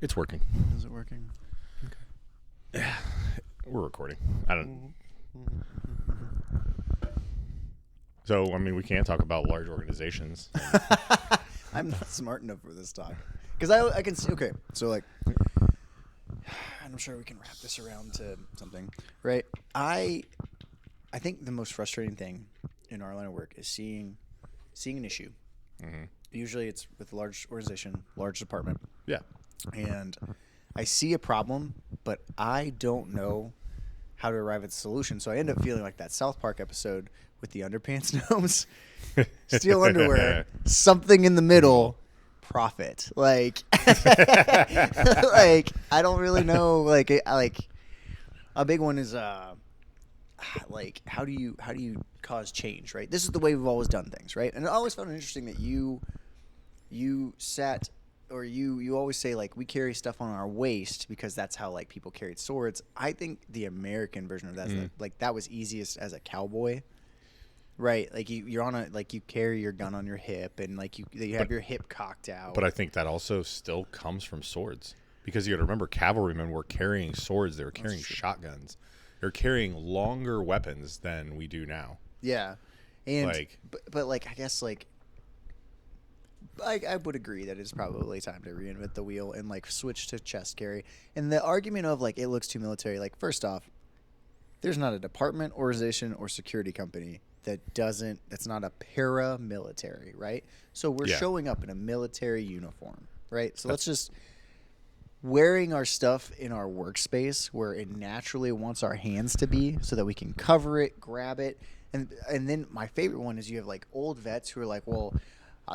It's working. Is it working? Okay. Yeah, we're recording. I don't. So, I mean, we can't talk about large organizations. I'm not smart enough for this talk. Because I can see, okay, so like, I'm sure we can wrap this around to something, right? I think the most frustrating thing in our line of work is seeing an issue. Mm-hmm. Usually it's with a large organization, large department. Yeah. And I see a problem, but I don't know how to arrive at the solution. So I end up feeling like that South Park episode with the underpants gnomes. Steal underwear, something in the middle, profit. Like, like I don't really know. Like a big one is like how do you cause change, right? This is the way we've always done things, right? And I always found it interesting that you sat or you always say like we carry stuff on our waist because that's how like people carried swords. I think the American version of that is like that was easiest as a cowboy. Right, like you're on you carry your gun on your hip, and like you have your hip cocked out. But I think that also still comes from swords, because you got to remember, cavalrymen were carrying swords. They were carrying shotguns. They're carrying longer weapons than we do now. Yeah, and like, but like I guess like I would agree that it's probably time to reinvent the wheel and like switch to chest carry. And the argument of like it looks too military. Like first off, there's not a department, organization, or security company that's not a paramilitary, right? So we're showing up in a military uniform, right? So let's just wearing our stuff in our workspace where it naturally wants our hands to be so that we can cover it, grab it. And then my favorite one is you have like old vets who are like, well,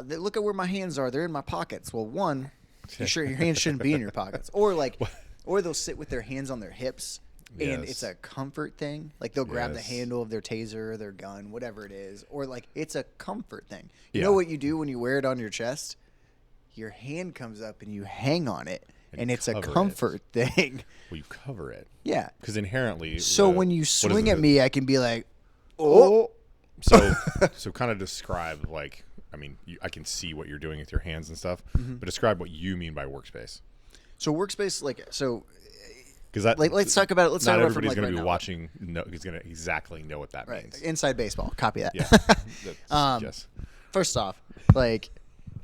look at where my hands are. They're in my pockets. Well, one, you're sure your hands shouldn't be in your pockets. Or like, or they'll sit with their hands on their hips. And it's a comfort thing. Like they'll grab the handle of their taser or their gun, whatever it is. Or like it's a comfort thing. You know what you do when you wear it on your chest? Your hand comes up and you hang on it. And it's a comfort thing. Well, you cover it. Yeah. Because inherently. So when you swing at me, I can be like, oh. So kind of describe like, I mean, I can see what you're doing with your hands and stuff. Mm-hmm. But describe what you mean by workspace. So workspace, like, so. Because let's talk about it. Let's talk about it from everybody's like going to be now. watching. No, he's going to exactly know what that means. Inside baseball. Copy that. Yeah. Yes. First off, like,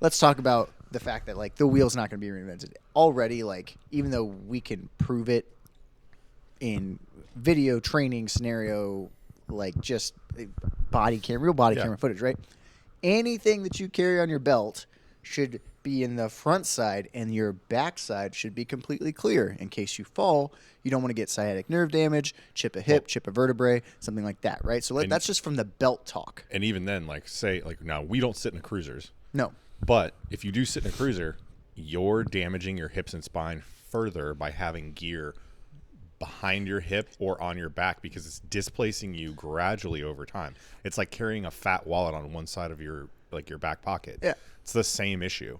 let's talk about the fact that like the wheel's not going to be reinvented already. Like, even though we can prove it in video training scenario, like just real body camera footage, right? Anything that you carry on your belt should be in the front side, and your back side should be completely clear in case you fall. You don't want to get sciatic nerve damage, chip a hip, chip a vertebrae, something like that, right? So that's just from the belt talk. And even then, like say, like now we don't sit in cruisers. No. But if you do sit in a cruiser, you're damaging your hips and spine further by having gear behind your hip or on your back, because it's displacing you gradually over time. It's like carrying a fat wallet on one side of your back pocket. Yeah. It's the same issue.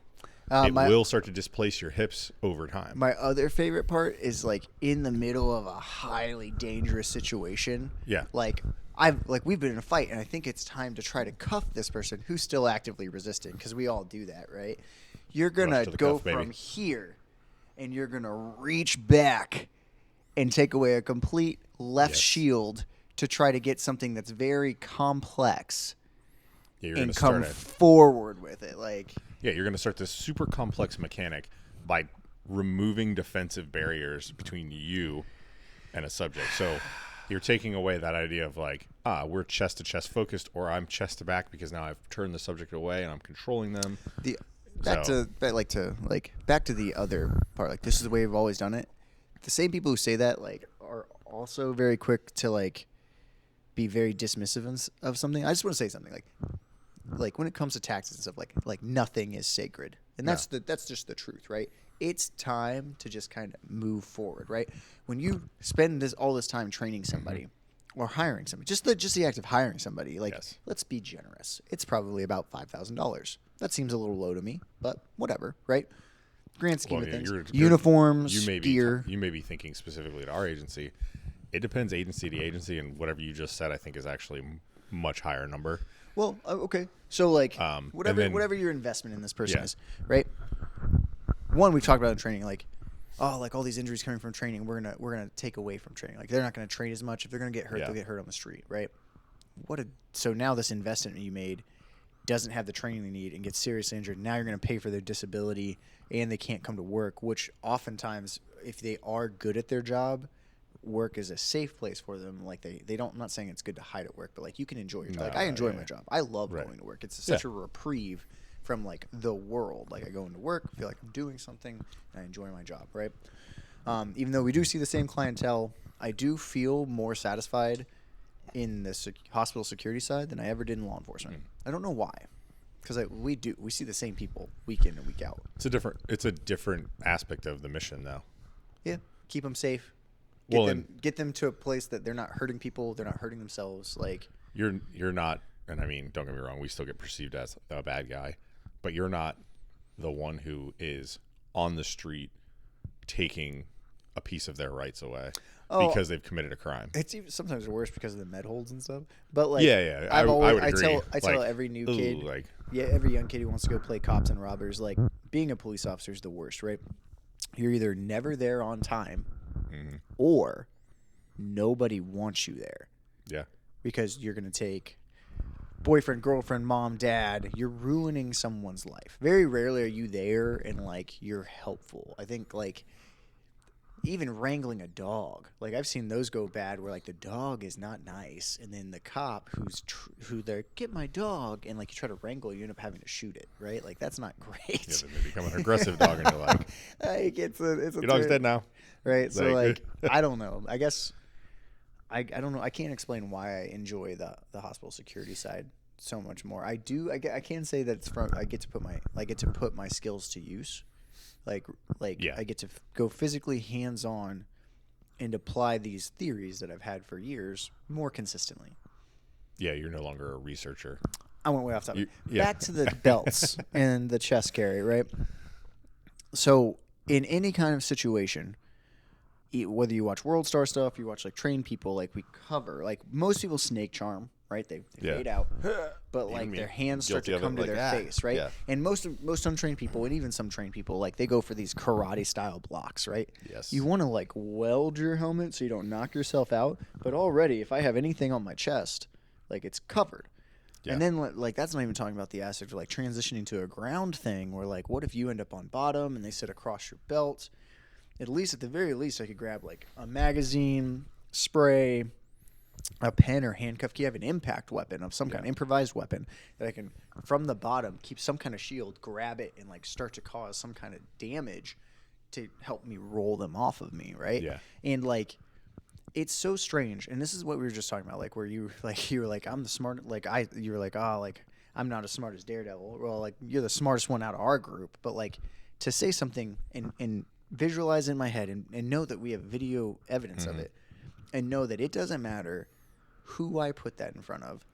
It will start to displace your hips over time. My other favorite part is like in the middle of a highly dangerous situation. Yeah. We've been in a fight, and I think it's time to try to cuff this person who's still actively resisting, because we all do that, right? You're gonna go from here, and you're gonna reach back and take away a complete left shield to try to get something that's very complex. Yeah, and come forward with it, like. Yeah, you're going to start this super complex mechanic by removing defensive barriers between you and a subject. So you're taking away that idea of like, we're chest to chest focused, or I'm chest to back because now I've turned the subject away and I'm controlling them. Back to the other part. Like, this is the way we've always done it. The same people who say that like are also very quick to like be very dismissive of something. I just want to say something like when it comes to taxes and stuff, like nothing is sacred, and that's just the truth, right? It's time to just kind of move forward, right? When you spend all this time training somebody or hiring somebody, just the act of hiring somebody, like let's be generous. It's probably about $5,000. That seems a little low to me, but whatever, right? Grand scheme of things. Uniforms, gear. You may be thinking specifically to our agency. It depends agency to agency, and whatever you just said, I think is actually much higher number. Well, okay. So, like, whatever your investment in this person is, right? One, we've talked about in training, like, oh, like all these injuries coming from training, we're gonna take away from training. Like they're not gonna train as much. If they're gonna get hurt, they'll get hurt on the street, right? So now this investment you made doesn't have the training they need and gets seriously injured. Now you're gonna pay for their disability and they can't come to work, which oftentimes, if they are good at their job, work is a safe place for them. Like they don't. I'm not saying it's good to hide at work, but like you can enjoy your job. Like I enjoy my job. I love going to work. It's such a reprieve from like the world. Like I go into work, feel like I'm doing something, and I enjoy my job. Right. Even though we do see the same clientele, I do feel more satisfied in the hospital security side than I ever did in law enforcement. I don't know why. Because we see the same people week in and week out. It's a different aspect of the mission, though. Yeah, keep them safe. Get them to a place that they're not hurting people, they're not hurting themselves. Like you're not, and I mean, don't get me wrong, we still get perceived as a bad guy, but you're not the one who is on the street taking a piece of their rights away because they've committed a crime. It's even sometimes worse because of the med holds and stuff. But like, I would agree. I tell every new kid, every young kid who wants to go play cops and robbers, like being a police officer is the worst, right? You're either never there on time, or nobody wants you there. Yeah, because you're gonna take boyfriend, girlfriend, mom, dad. You're ruining someone's life. Very rarely are you there and like you're helpful. I think like even wrangling a dog, like I've seen those go bad where like the dog is not nice, and then the cop who they're get my dog, and like you try to wrangle, you end up having to shoot it, right? Like that's not great. Yeah, then they become an aggressive dog, and you're like, it's a your dog's dead now, right? So like I don't know. I guess I don't know. I can't explain why I enjoy the hospital security side so much more. I do. I can say that it's from I get to put my skills to use. I get to go physically hands-on and apply these theories that I've had for years more consistently. Yeah, you're no longer a researcher. I went way off topic. Back to the belts and the chest carry, right? So in any kind of situation, whether you watch World Star stuff, you watch like trained people, like we cover, like most people snake charm, right? They fade out, but like their hands start to come to their face, right? Yeah. And most untrained people, and even some trained people, like they go for these karate style blocks, right? Yes. You want to like weld your helmet so you don't knock yourself out, but already if I have anything on my chest, like it's covered. Yeah. And then like that's not even talking about the aspect of like transitioning to a ground thing, where like what if you end up on bottom and they sit across your belt? At the very least, I could grab like a magazine, spray, a pen or handcuff key. I have an impact weapon of some kind, improvised weapon that I can, from the bottom, keep some kind of shield, grab it, and like start to cause some kind of damage to help me roll them off of me, right? Yeah. And like, it's so strange. And this is what we were just talking about, like where you were like, I'm the smart, like you were like, I'm not as smart as Daredevil. Well, like you're the smartest one out of our group, but like to say something and visualize in my head and know that we have video evidence of it, and know that it doesn't matter who I put that in front of,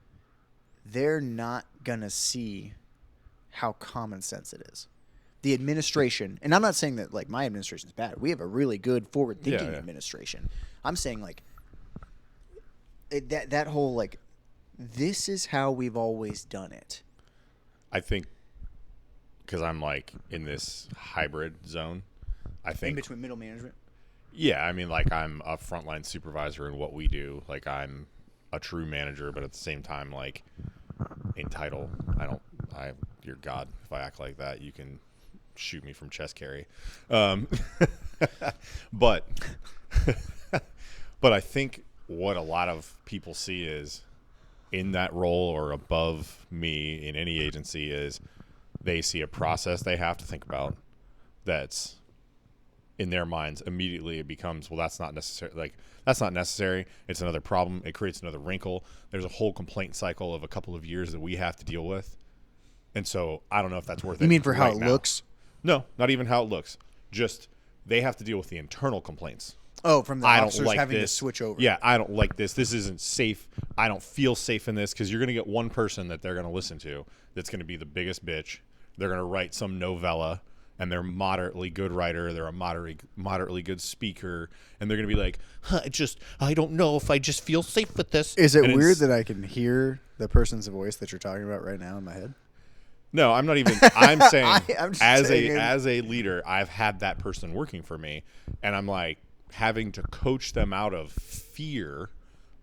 they're not going to see how common sense it is. The administration, and I'm not saying that like my administration is bad. We have a really good forward-thinking administration. I'm saying like that whole like, this is how we've always done it. I think because I'm like in this hybrid zone, I think. In between middle management? Yeah, I mean, like I'm a frontline supervisor in what we do. Like I'm a true manager, but at the same time, like in title, you're God. If I act like that, you can shoot me from chest carry. But I think what a lot of people see is in that role or above me in any agency is they see a process they have to think about that's in their minds. Immediately it becomes, well, that's not necessary. It's another problem. It creates another wrinkle. There's a whole complaint cycle of a couple of years that we have to deal with. And so I don't know if that's worth it. You mean for how it looks? No, not even how it looks. Just they have to deal with the internal complaints. Oh, from the officers having to switch over. Yeah, I don't like this. This isn't safe. I don't feel safe in this, because you're going to get one person that they're going to listen to that's going to be the biggest bitch. They're going to write some novella, and they're a moderately good writer. They're a moderately good speaker, and they're going to be like, I don't know if I just feel safe with this. Is it weird that I can hear the person's voice that you're talking about right now in my head? No, I'm not even. I'm saying I'm just as saying as a leader, I've had that person working for me, and I'm like having to coach them out of fear,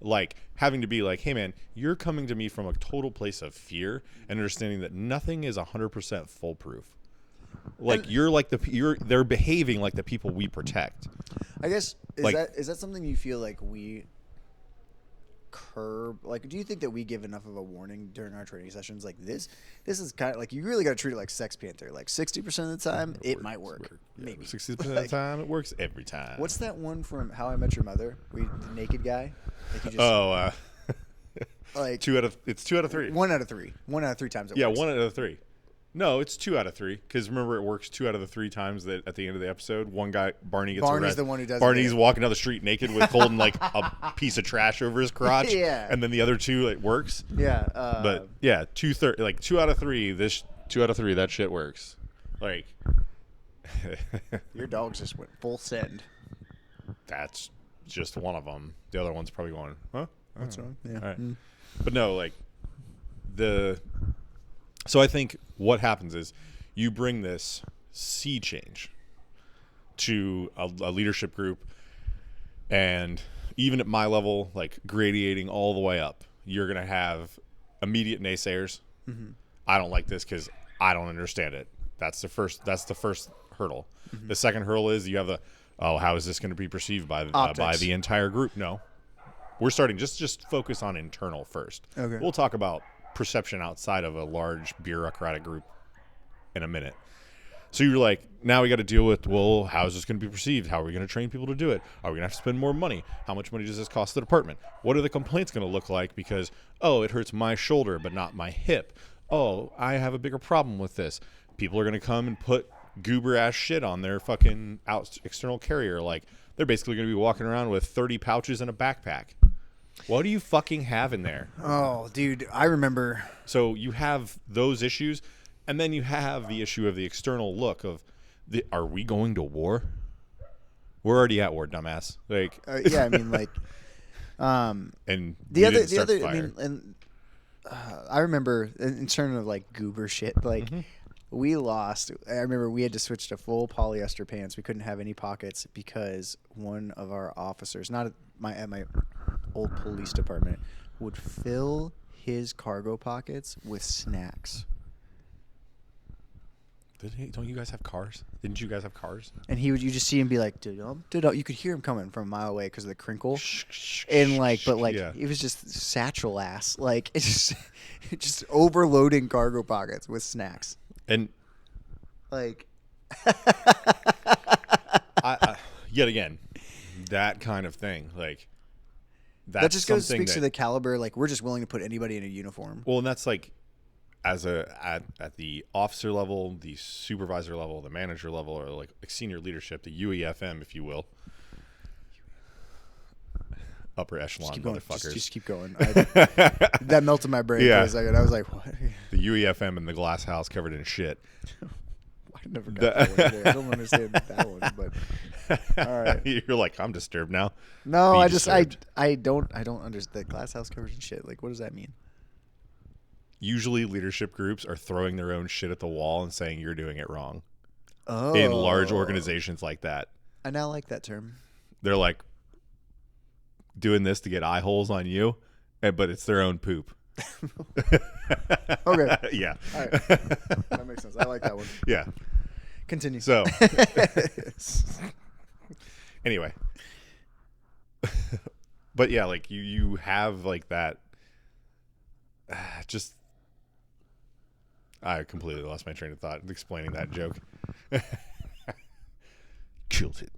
like having to be like, hey man, you're coming to me from a total place of fear and understanding that nothing is 100% foolproof. Like they're behaving like the people we protect. I guess Like- is that something you feel like we curb? Like, do you think that we give enough of a warning during our training sessions? Like this is kind of like you really got to treat it like Sex Panther. Like 60% of the time, it might work. Maybe 60% of the time, it works every time. What's that one from How I Met Your Mother? The naked guy. Like you just, like 2 out of 3. 1 out of 3. 1 out of 3 times it Yeah, works. 1 out of 3. No, it's 2 out of 3. Because remember, it works 2 out of the 3 times that at the end of the episode, one guy, Barney gets Barney's arrested. the one who does it. Barney's walking down the street naked with holding like a piece of trash over his crotch. Yeah. And then the other 2 it works. Yeah. But yeah, 2 out of 3. This 2 out of 3. That shit works. Like your dogs just went full send. that's just one of them. The other one's probably going, huh? What's wrong? Yeah. All right. But no, like so I think what happens is you bring this sea change to a leadership group, and even at my level, like gradiating all the way up, you're going to have immediate naysayers. Mm-hmm. I don't like this because I don't understand it. That's the first hurdle. Mm-hmm. The second hurdle is you have how is this going to be perceived by the entire group? No. We're starting just focus on internal first. Okay. We'll talk about perception outside of a large bureaucratic group in a minute. So you're like, now we got to deal with, well, how is this going to be perceived? How are we going to train people to do it? Are we going to have to spend more money? How much money does this cost the department? What are the complaints going to look like? Because, oh, it hurts my shoulder but not my hip. Oh, I have a bigger problem with this. People are going to come and put goober ass shit on their fucking external carrier. Like, they're basically going to be walking around with 30 pouches and a backpack. What do you fucking have in there? Oh, dude, I remember. So you have those issues, and then you have the issue of the external look of, are we going to war? We're already at war, dumbass. Like, Yeah, I mean, like, and the we didn't start the I fire. mean, and I remember in terms of like goober shit, like we lost. I remember we had to switch to full polyester pants. We couldn't have any pockets because one of our officers, not at my old police department, would fill his cargo pockets with snacks. Don't you guys have cars? Didn't you guys have cars? And you just see him be like, "Dum, dum." You could hear him coming from a mile away because of the crinkle. And like, but like, Yeah. it was just satchel ass. Like, it's just overloading cargo pockets with snacks. And Like, I yet again, that kind of thing, like that's that just speaks to that, the caliber. Like, we're just willing to put anybody in a uniform. well, and that's like at the officer level, the supervisor level, the manager level, or like senior leadership, the UEFM, if you will, upper echelon Keep going. motherfuckers. Just keep going. That melted my brain Yeah. for a second. I was like, what? The UEFM in the glass house covered in shit. I never got that one either. I don't understand that one, but all right. You're like, I'm disturbed now. No, Be I disturbed. don't understand. The glass house covers and shit. Like, what does that mean? Usually leadership groups are throwing their own shit at the wall and saying you're doing it wrong. Oh, In large organizations like that. I now like that term. They're like doing this to get eye holes on you, but it's their own poop. Okay. Yeah. All right. That makes sense. I like that one. Yeah. Continue. So anyway. But yeah, like you have like that just I completely lost my train of thought explaining that joke. Killed it.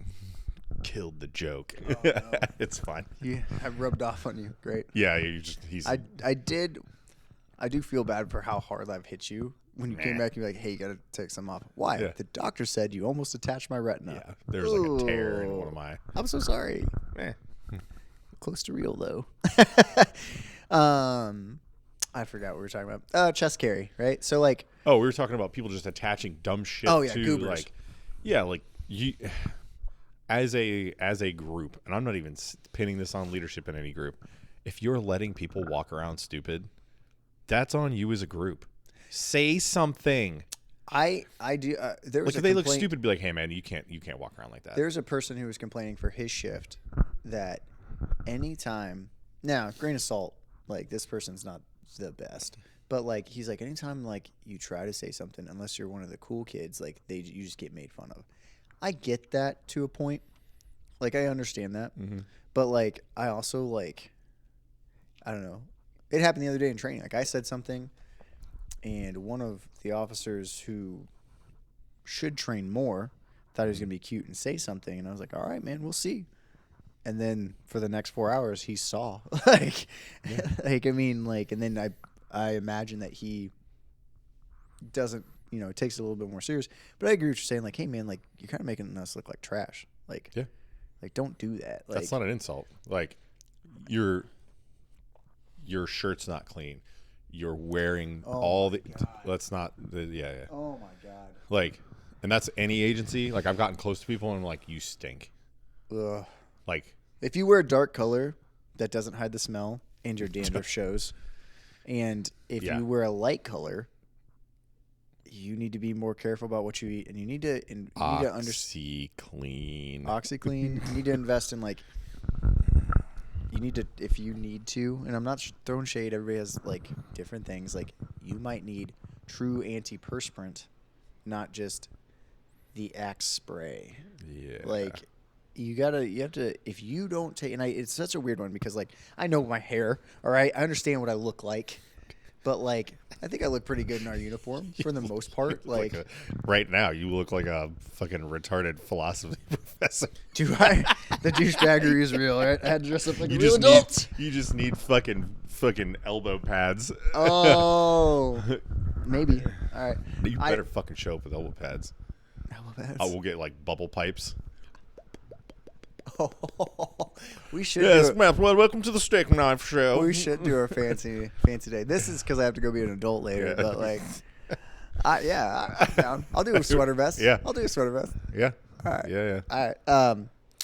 Killed the joke. Oh, no. It's fine. Yeah, I rubbed off on you. Great. Yeah, he's I do feel bad for how hard I've hit you when you came back and you're like, hey, you got to take some off. Why? Yeah. The doctor said you almost attached my retina. yeah, there's like a tear in one of my I'm so sorry. eh. Close to real though. I forgot what we were talking about. Chest carry, right? So like, Oh, we were talking about people just attaching dumb shit Oh, yeah, to goobers. like yeah, like you as a group, and I'm not even pinning this on leadership in any group. If you're letting people walk around stupid, that's on you as a group. Say something. I do. There was Like if they look stupid, be like, "Hey man, you can't walk around like that." There's a person who was complaining for his shift that anytime, now grain of salt, like this person's not the best, but like he's like anytime like you try to say something, unless you're one of the cool kids, like you just get made fun of. I get that to a point, like I understand that, but like I also like, I don't know. It happened the other day in training. Like I said something, and one of the officers who should train more thought he was going to be cute and say something. And I was like, all right, man, we'll see. And then for the next 4 hours, he saw. like, like, I mean, like, and then I imagine that he doesn't, you know, takes it a little bit more serious. But I agree with you saying, like, hey, man, like, you're kind of making us look like trash. Like, like, don't do that. Like, that's not an insult. Like, your shirt's not clean. You're wearing all the. That's not the. Yeah. Oh my God. Like, and that's any agency. Like, I've gotten close to people and I'm like, you stink. Ugh. Like, if you wear a dark color that doesn't hide the smell and your dandruff shows, and if you wear a light color, you need to be more careful about what you eat, and you need to OxyClean. OxyClean. You need to invest in like. You need to, if you need to, and I'm not throwing shade. Everybody has like different things. Like you might need true antiperspirant, not just the Axe spray. Yeah. Like you have to. If you don't take, and it's such a weird one because like I know my hair. All right, I understand what I look like, but like I think I look pretty good in our uniform for the most part. Like right now, you look like a fucking retarded philosophy professor. Do I? The douchebaggery is real, right? I had to dress up like a real adult. You just need fucking elbow pads. Oh, maybe. All right. You better fucking show up with elbow pads. Elbow pads. I will get like bubble pipes. Oh, we should. Yes, well, welcome to the steak knife show. We should do our fancy day. This is because I have to go be an adult later. But like, I'm down. I'll do a sweater vest. Yeah, I'll do a sweater vest. Yeah. All right. Yeah. All right.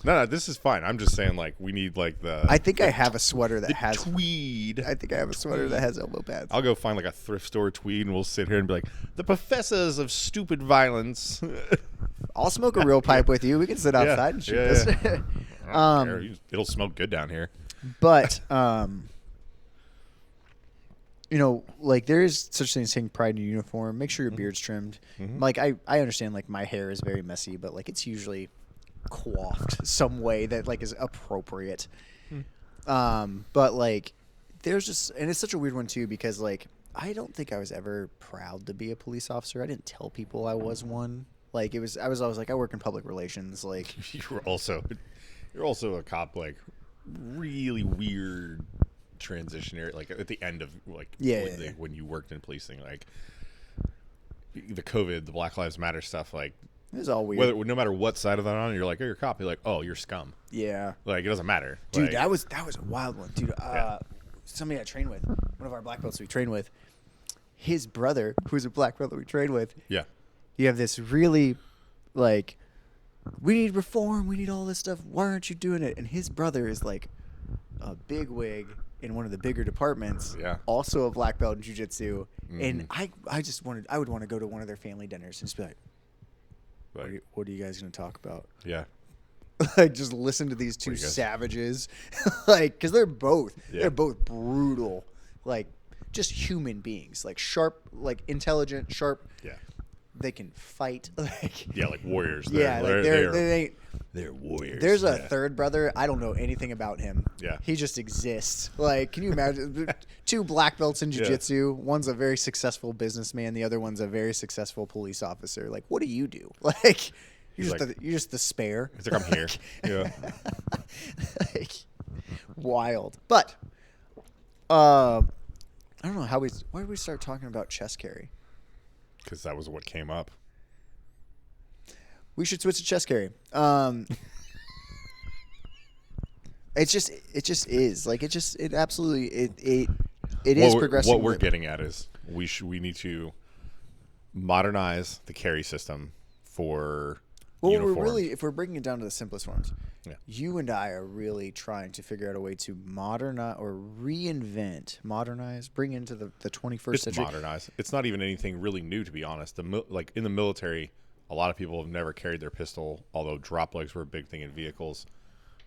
No, this is fine. I'm just saying, like, we need like the. I think I have a sweater that has tweed. I think I have a sweater that has elbow pads. I'll go find like a thrift store tweed, and we'll sit here and be like, the professors of stupid violence. I'll smoke a real pipe with you. We can sit outside and shoot this. I don't care. It'll smoke good down here. But you know, like there is such thing as taking pride in your uniform. Make sure your beard's trimmed. Like I understand like my hair is very messy, but like it's usually coiffed some way that like is appropriate. But like there's just, and it's such a weird one too because like I don't think I was ever proud to be a police officer. I didn't tell people I was one. Like I was always like I work in public relations. Like you're also a cop. Like really weird transitionary. Like at the end of like when you worked in policing, like the COVID, the Black Lives Matter stuff. Like it was all weird. No matter what side of that on, you're like, oh, you're a cop. You're like, oh, you're scum. Yeah. Like it doesn't matter, dude. Like, that was a wild one, dude. Somebody I trained with, one of our black belts we trained with, his brother, who's a black belt that we trained with. Yeah. You have this really, like, we need reform. We need all this stuff. Why aren't you doing it? And his brother is like a big wig in one of the bigger departments. Yeah. Also a black belt in jiu-jitsu. And I would want to go to one of their family dinners and just be like, what are you guys going to talk about? Yeah. Like just listen to these two savages, like because they're both brutal, like just human beings, like sharp, like intelligent, sharp. Yeah, they can fight. Like like warriors. They're warriors. There's a third brother. I don't know anything about him. Yeah, he just exists. Like, can you imagine two black belts in jiu-jitsu? One's a very successful businessman. The other one's a very successful police officer. Like, what do you do? Like. You're just the spare. It's like I'm here. Yeah. Like, wild. But I don't know why did we start talking about chest carry? Because that was what came up. We should switch to chest carry. It just is. Like it absolutely it is progressing. What we're getting at is we need to modernize the carry system for Well, uniformed. if we're breaking it down to the simplest ones, Yeah. you and I are really trying to figure out a way to modernize or modernize, bring into the 21st It's century. modernized. It's not even anything really new, to be honest. Like in the military, a lot of people have never carried their pistol, although drop legs were a big thing in vehicles.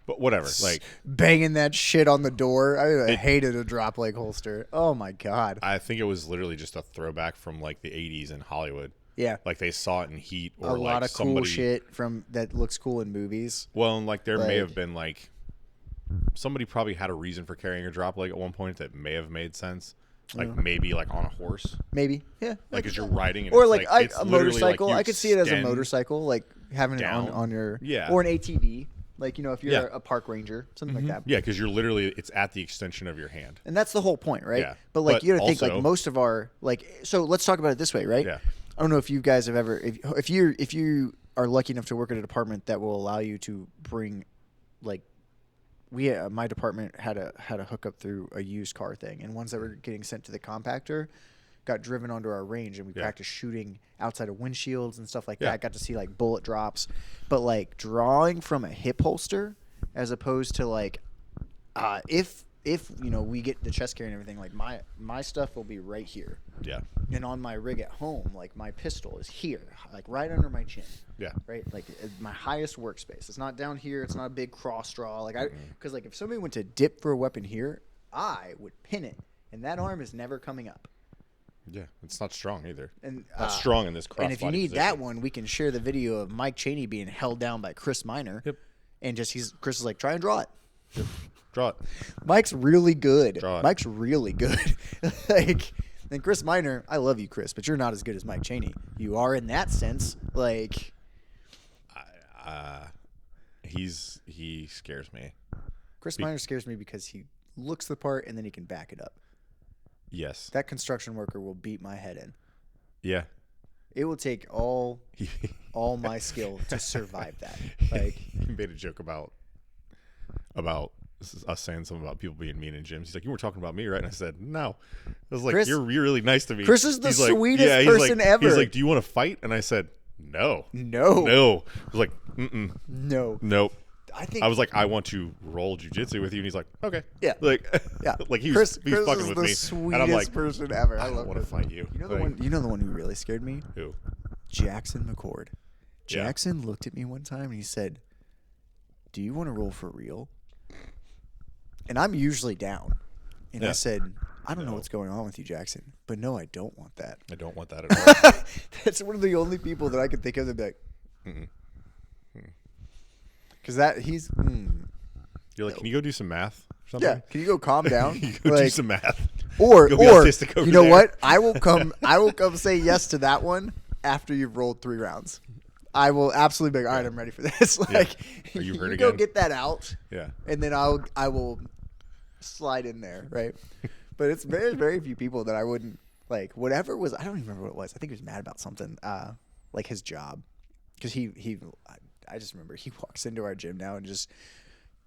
But whatever, like Banging that shit on the door. I hated a drop leg holster. Oh my God. I think it was literally just a throwback from like the 80s in Hollywood. Yeah. Like they saw it in Heat or A like lot of somebody, cool shit from that looks cool in movies. Well, and like there may Like- have been like somebody probably had a reason for carrying a drop leg at one point that may have made sense. Like maybe like on a horse. Maybe. Yeah. Like as you're riding and Or it's like, it's a literally motorcycle. like you I could see it as a extend motorcycle, like having it down. on your Yeah. or an ATV. Like, you know, if you're Yeah. a park ranger, something like that. Yeah, because you're literally it's at the extension of your hand. And that's the whole point, right? Yeah. But like But you got to think like also- most of our like so let's talk about it this way, right? Yeah. I don't know if you guys have ever if you are lucky enough to work at a department that will allow you to bring like my department had a hookup through a used car thing, and ones that were getting sent to the compactor got driven onto our range, and we practiced shooting outside of windshields and stuff like that. Got to see like bullet drops, but like drawing from a hip holster as opposed to like if you know we get the chest carry and everything, like my stuff will be right here. Yeah. And on my rig at home, like my pistol is here, like right under my chin. Yeah. Right, like my highest workspace. It's not down here. It's not a big cross draw. Like because like if somebody went to dip for a weapon here, I would pin it, and that arm is never coming up. Yeah. It's not strong either. And Not strong in this cross. and if you need that one, we can share the video of Mike Chaney being held down by Chris Minor. Yep. And Chris is like, try and draw it. Draw it. Mike's really good. Draw it. Mike's really good. Like, and Chris Minor, I love you, Chris, but you're not as good as Mike Chaney. You are in that sense. Like, he scares me. Chris Minor scares me because he looks the part and then he can back it up. Yes. That construction worker will beat my head in. Yeah. It will take all my skill to survive that. Like, he made a joke about us saying something about people being mean in gyms. He's like, "You were talking about me, right?" And I said, "No." I was like, Chris- "You're really nice to me." Chris is the He's like, sweetest he's person like, ever. He's like, "Do you want to fight?" And I said, "No, No. no." I was like, no. "Nope." I think I was like, "I want to roll jujitsu with you," and he's like, "Okay." Yeah. Like, Yeah. like he was Chris fucking is with the me, sweetest and I'm like, person ever. "I don't love want to Chris. fight you." You know the Like, one. You know the one who really scared me. Who? Jackson McCord. Yeah. Jackson looked at me one time and he said, "Do you want to roll for real?" And I'm usually down. And I Yeah. said, "I don't know No. what's going on with you, Jackson, but no, I don't want that." I don't want that at all. That's one of the only people that I could think of that be like, because that he's You're like, "Can you go do some math?" Or something? yeah. Can you go calm down? You go do some math. Or Go be or autistic over you know there. what? I will come say yes to that one after you've rolled 3 rounds. I will absolutely be like, all right, I'm ready for this. Like, Are you hurt go again? get that out, Yeah. and then I will slide in there, right? But it's very few people that I wouldn't like. Whatever it was, I don't even remember what it was. I think he was mad about something, like his job, because I just remember he walks into our gym now and just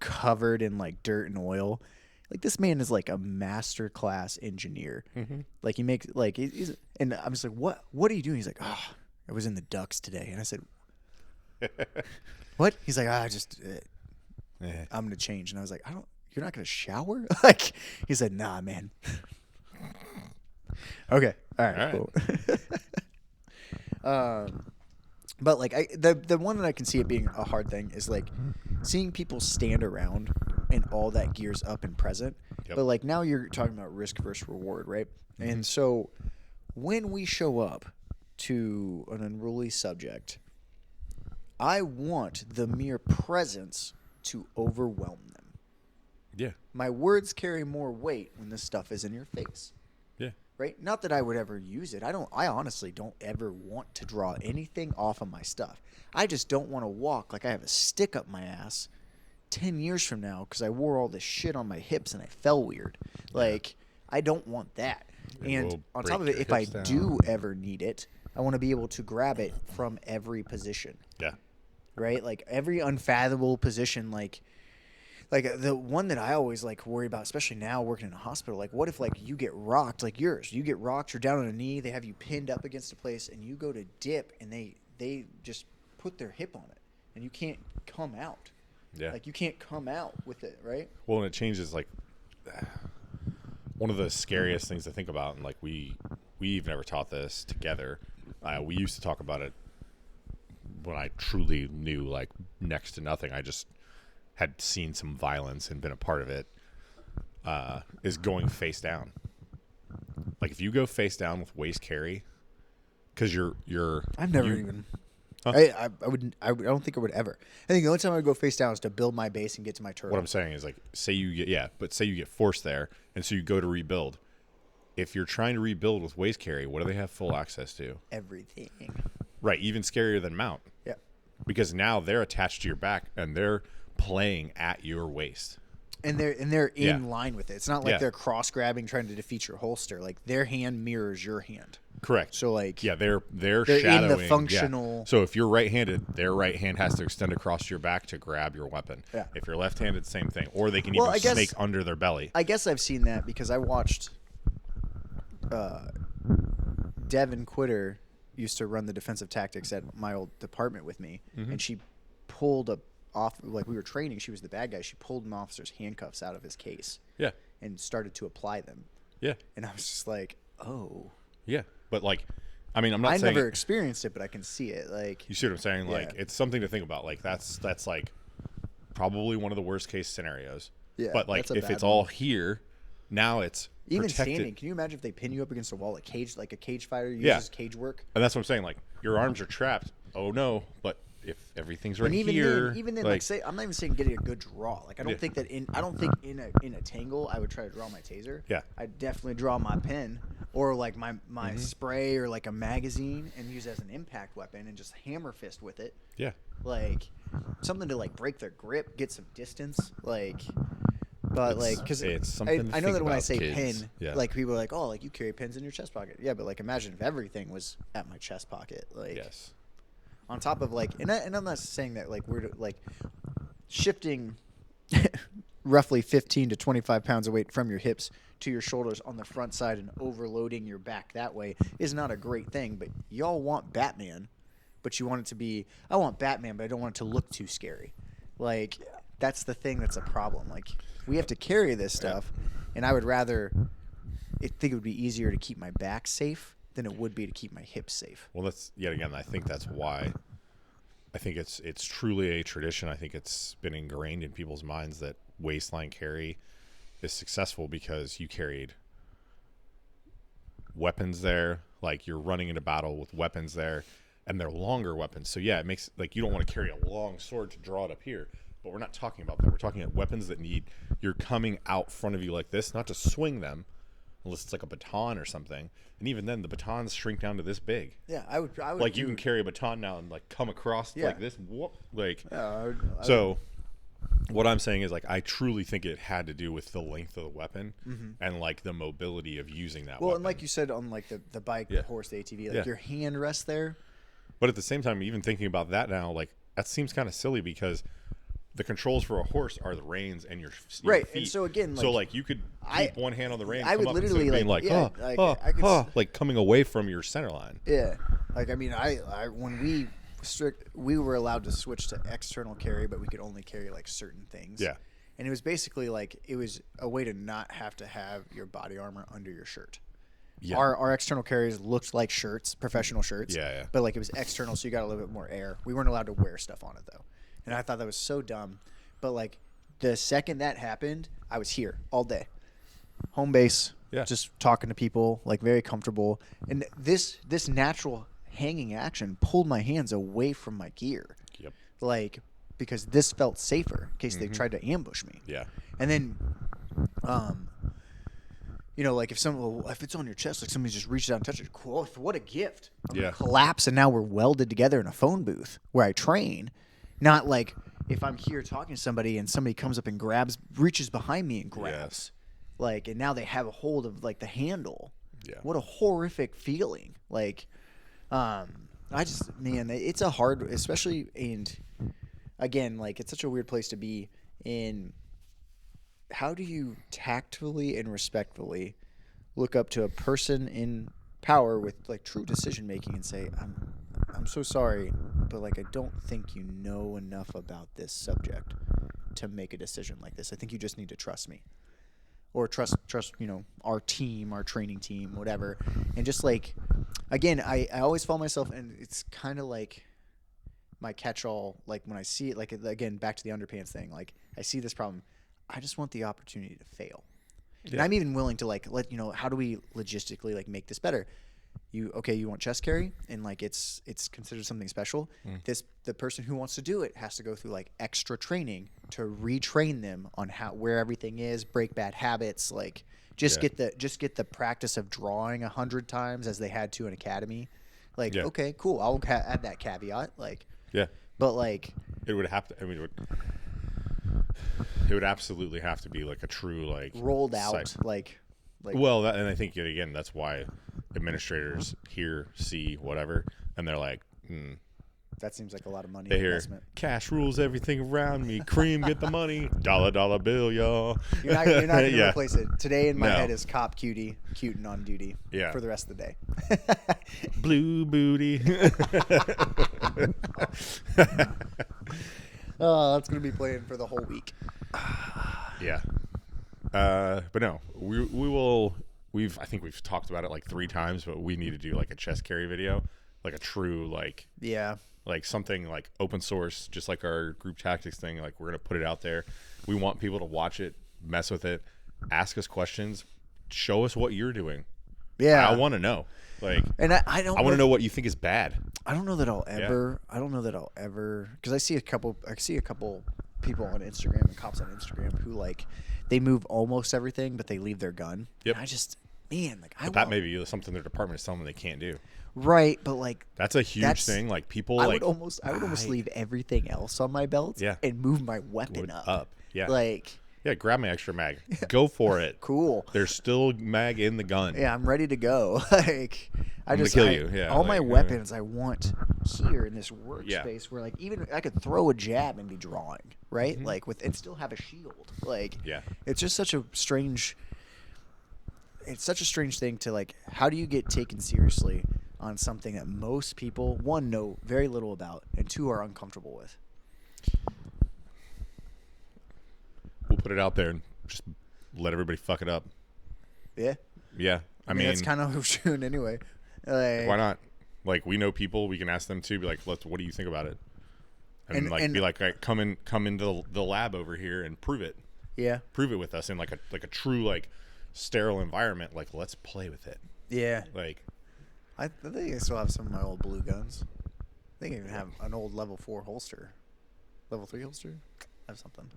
covered in like dirt and oil. Like this man is like a master class engineer. Like he makes like he's and I'm just like, what are you doing? He's like, oh, I was in the ducks today, and I said, what? He's like, I'm gonna change, and I was like, you're not gonna shower? Like he said, nah, man. Okay, all right. Cool. But like the one that I can see it being a hard thing is like seeing people stand around and all that gear's up and present. Yep. But like now you're talking about risk versus reward, right? And so when we show up to an unruly subject, I want the mere presence to overwhelm them. Yeah. My words carry more weight when this stuff is in your face. Yeah. Right? Not that I would ever use it. I honestly don't ever want to draw anything off of my stuff. I just don't want to walk like I have a stick up my ass 10 years from now because I wore all this shit on my hips and I fell weird. Like, I don't want that. And will on top of break it, your if I hips down. do ever need it, I want to be able to grab it from every position. Yeah. Right? Like every unfathomable position, like the one that I always like worry about, especially now working in a hospital, like what if like you get rocked, like yours, you get rocked, you're down on a knee, they have you pinned up against a place and you go to dip and they just put their hip on it. and you can't come out. Yeah. Like you can't come out with it, right? Well, and it changes like one of the scariest things to think about, and like we've never taught this together. We used to talk about it when I truly knew like next to nothing. I just had seen some violence and been a part of it. Is going face down. Like if you go face down with waist carry, because you're I've never even. Huh? I don't think I would ever. I think the only time I would go face down is to build my base and get to my turtle. What I'm saying is like, say you get forced there, and so you go to rebuild. If you're trying to rebuild with waist carry, what do they have full access to? Everything. Right, even scarier than mount. Yeah. Because now they're attached to your back and they're playing at your waist. And they're in line with it. It's not like Yeah. they're cross grabbing trying to defeat your holster. Like their hand mirrors your hand. Correct. So like they're they're shadowing. in the functional. Yeah. So if you're right-handed, their right hand has to extend across your back to grab your weapon. Yeah. If you're left-handed, same thing. Or they can Well, even I guess- snake under their belly. I guess I've seen that because I watched Devin Quitter used to run the defensive tactics at my old department with me, and she pulled off like we were training. She was the bad guy. She pulled an officer's handcuffs out of his case Yeah. and started to apply them. Yeah. And I was just like, oh. Yeah. But like, I mean, I'm not I saying never experienced it, but I can see it. Like you see what I'm saying? Like Yeah. it's something to think about. Like that's like probably one of the worst case scenarios. Yeah, But like that's a if bad it's one. all here, now it's even protected. standing. Can you imagine if they pin you up against a wall, like a cage fighter uses Yeah. cage work? And that's what I'm saying. Like your arms are trapped. Oh no! But if everything's right And here, even then, like say, I'm not even saying getting a good draw. Like I don't Yeah. think that in in a tangle I would try to draw my taser. Yeah. I'd definitely draw my pen or like my Mm-hmm. spray or like a magazine and use it as an impact weapon and just hammer fist with it. yeah, Like something to like break their grip, get some distance. Like, but It's- like because it's something to I know think that when I about, say kids. pin, Yeah. like people are like, oh, like you carry pins in your chest pocket. Yeah, but like imagine if everything was at my chest pocket. Like yes, on top of like, and I'm not saying that like we're like shifting roughly 15 to 25 pounds of weight from your hips to your shoulders on the front side and overloading your back that way is not a great thing. But y'all want Batman, but you want it to be, I want Batman, but I don't want it to look too scary. Like that's the thing that's a problem. Like we have to carry this stuff, and I would rather, I think it would be easier to keep my back safe than it would be to keep my hips safe. well, that's yet again. I think that's why. I think it's truly a tradition. I think it's been ingrained in people's minds that waistline carry is successful because you carried weapons there. Like you're running into battle with weapons there, and they're longer weapons. So yeah, it makes like you don't want to carry a long sword to draw it up here. But we're not talking about that. We're talking about weapons that you're coming out front of you like this, not to swing them, unless it's like a baton or something. And even then, the batons shrink down to this big. Yeah, I would Like you can carry a baton now and like come across Yeah. like this. Whoop, like Yeah, I would so. What I'm saying is like I truly think it had to do with the length of the weapon and like the mobility of using that. Well, weapon. and like you said on like the bike, Yeah. the horse, the ATV, like Yeah. your hand rest there. But at the same time, even thinking about that now, like that seems kind of silly because the controls for a horse are the reins and your Right, feet. and so again, so like, like you could I- keep one hand on the reins. I would come up instead literally, of being like, like, yeah, like, I could like coming away from your center line. Yeah, like I mean, I when we were allowed to switch to external carry, but we could only carry like certain things. Yeah. And it was basically like it was a way to not have to have your body armor under your shirt. Yeah. Our external carriers looked like shirts, professional shirts. Yeah, yeah. But like it was external, so you got a little bit more air. We weren't allowed to wear stuff on it though, and I thought that was so dumb. But like the second that happened, I was here all day, home base, Yeah. just talking to people, like very comfortable. And this natural hanging action pulled my hands away from my gear, Yep. like because this felt safer in case they tried to ambush me. Yeah. And then, you know, like if it's on your chest, like somebody just reaches out and touches it, cool, what a gift. I'm gonna Yeah. collapse and now we're welded together in a phone booth where I train. Not like if I'm here talking to somebody and somebody comes up and reaches behind me and grabs. Yes. Like, and now they have a hold of like the handle. Yeah. What a horrific feeling. Like, I just, man, it's a hard, especially, and again, like it's such a weird place to be in. How do you tactfully and respectfully look up to a person in power with like true decision making and say, I'm so sorry, but like I don't think you know enough about this subject to make a decision like this. I think you just need to trust me, or trust our team, our training team, whatever. And just like, again, I always fall myself, and it's kind of like my catch-all. Like when I see it, like again, back to the underpants thing. Like I see this problem, I just want the opportunity to fail. Yeah. And I'm even willing to like how do we logistically like make this better? You want chest carry, and like it's considered something special. The person who wants to do it has to go through like extra training to retrain them on where everything is, break bad habits, like get the practice of drawing 100 times as they had to in academy. Like okay, cool, I'll add that caveat. Like but like it would have to. I mean, it would absolutely have to be like a true like rolled out like. Well, and I think again that's why administrators hear, see, whatever, and they're like, that seems like a lot of money. They hear cash rules everything around me. Cream, get the money. Dollar bill, y'all. You're not gonna replace it. Today in my head is cop cutie, cute and on duty. For the rest of the day. Blue booty. Oh, that's gonna be playing for the whole week. Yeah. But no, we will. I think we've talked about it like 3 times, but we need to do like a chest carry video, like a true like something like open source, just like our group tactics thing. Like we're gonna put it out there. We want people to watch it, mess with it, ask us questions, show us what you're doing. Yeah, I want to know. Like, and I want to know what you think is bad. I don't know that I'll ever. I don't know that I'll ever, because I see a couple people on Instagram and cops on Instagram who like they move almost everything, but they leave their gun. Yep. And I just, man, like that may be something their department is telling them they can't do. Right, but like that's a huge thing. Like people, I would almost leave everything else on my belt. And move my weapon up. Yeah. Like. Yeah, grab my extra mag. Go for it. Cool. There's still mag in the gun. Yeah, I'm ready to go. Like, I'm gonna kill you. Yeah, all my weapons I want here in this workspace where, like, even I could throw a jab and be drawing, right? Mm-hmm. Like, and still have a shield. Like, it's just such a strange. It's such a strange thing to like. How do you get taken seriously on something that most people, 1, know very little about, and 2, are uncomfortable with? We'll put it out there and just let everybody fuck it up. Yeah. Yeah. I mean that's kind of what we're doing anyway. Like, why not? Like, we know people. We can ask them too. Be like, what do you think about it? And be like, right, come into the lab over here and prove it. Yeah. Prove it with us in like a true like sterile environment. Like, let's play with it. Yeah. Like, I think I still have some of my old blue guns. I think I even have an old level 4 holster, level 3 holster. I have something.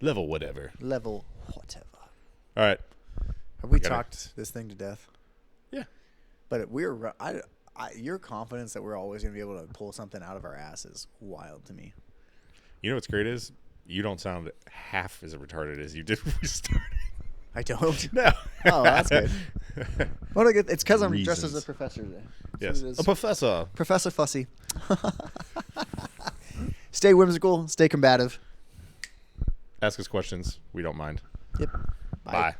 Level whatever. All right. Have we talked this thing to death? Yeah. But your confidence that we're always going to be able to pull something out of our ass is wild to me. You know what's great is you don't sound half as retarded as you did when we started. I don't? No. Oh, that's good. It's because I'm dressed as a professor today. Yes. A professor. Professor Fussy. Stay whimsical. Stay combative. Ask us questions. We don't mind. Yep. Bye.